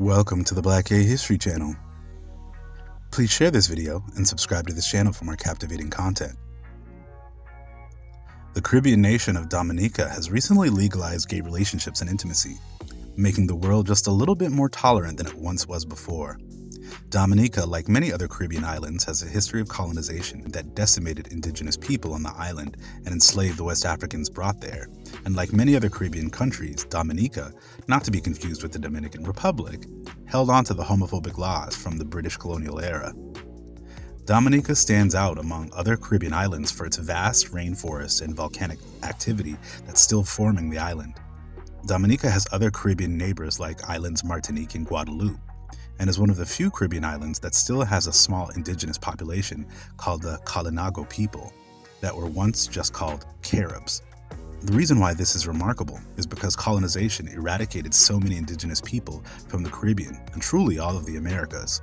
Welcome to the Black Gay History Channel. Please share this video and subscribe to this channel for more captivating content. The Caribbean nation of Dominica has recently legalized gay relationships and intimacy, making the world just a little bit more tolerant than it once was before. Dominica, like many other Caribbean islands, has a history of colonization that decimated indigenous people on the island and enslaved the West Africans brought there. And like many other Caribbean countries, Dominica, not to be confused with the Dominican Republic, held on to the homophobic laws from the British colonial era. Dominica stands out among other Caribbean islands for its vast rainforests and volcanic activity that's still forming the island. Dominica has other Caribbean neighbors like islands Martinique and Guadeloupe, and is one of the few Caribbean islands that still has a small indigenous population called the Kalinago people, that were once just called Caribs. The reason why this is remarkable is because colonization eradicated so many indigenous people from the Caribbean and truly all of the Americas.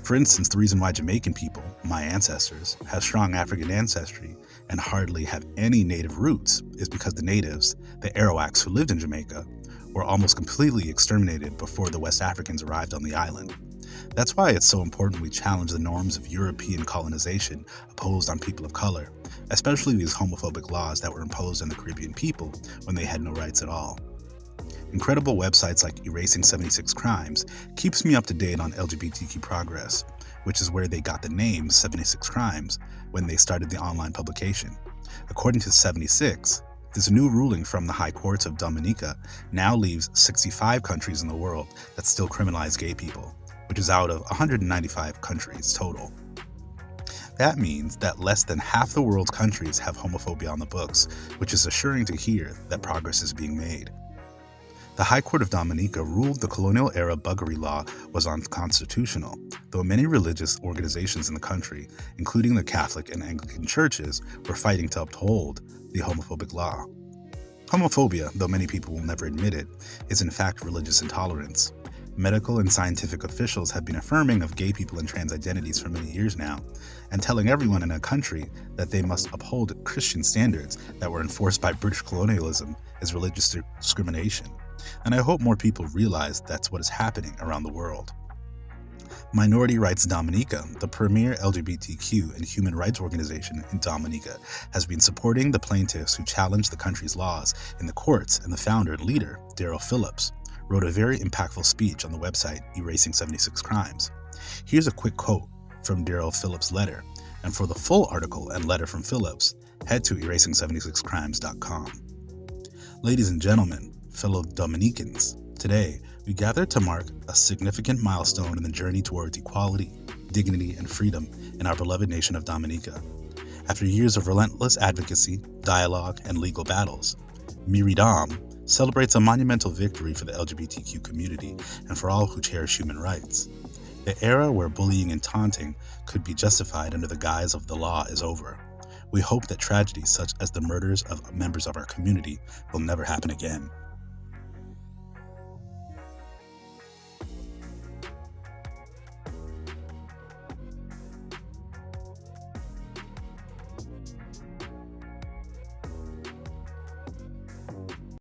For instance, the reason why Jamaican people, my ancestors, have strong African ancestry and hardly have any native roots is because the natives, the Arawaks who lived in Jamaica, were almost completely exterminated before the West Africans arrived on the island. That's why it's so important we challenge the norms of European colonization imposed on people of color, especially these homophobic laws that were imposed on the Caribbean people when they had no rights at all. Incredible websites like Erasing 76 Crimes keeps me up to date on LGBTQ progress, which is where they got the name 76 Crimes when they started the online publication. According to 76, this new ruling from the High Courts of Dominica now leaves 65 countries in the world that still criminalize gay people, which is out of 195 countries total. That means that less than half the world's countries have homophobia on the books, which is assuring to hear that progress is being made. The High Court of Dominica ruled the colonial-era buggery law was unconstitutional, though many religious organizations in the country, including the Catholic and Anglican churches, were fighting to uphold the homophobic law. Homophobia, though many people will never admit it, is in fact religious intolerance. Medical and scientific officials have been affirming of gay people and trans identities for many years now, and telling everyone in a country that they must uphold Christian standards that were enforced by British colonialism is religious discrimination. And I hope more people realize that's what is happening around the world. Minority Rights Dominica, the premier LGBTQ and human rights organization in Dominica, has been supporting the plaintiffs who challenged the country's laws in the courts, and the founder and leader, Daryl Phillips, wrote a very impactful speech on the website Erasing 76 Crimes. Here's a quick quote from Daryl Phillips' letter, and for the full article and letter from Phillips, head to erasing76crimes.com. Ladies and gentlemen, fellow Dominicans, today we gather to mark a significant milestone in the journey towards equality, dignity, and freedom in our beloved nation of Dominica. After years of relentless advocacy, dialogue, and legal battles, Miridom celebrates a monumental victory for the LGBTQ community and for all who cherish human rights. The era where bullying and taunting could be justified under the guise of the law is over. We hope that tragedies such as the murders of members of our community will never happen again.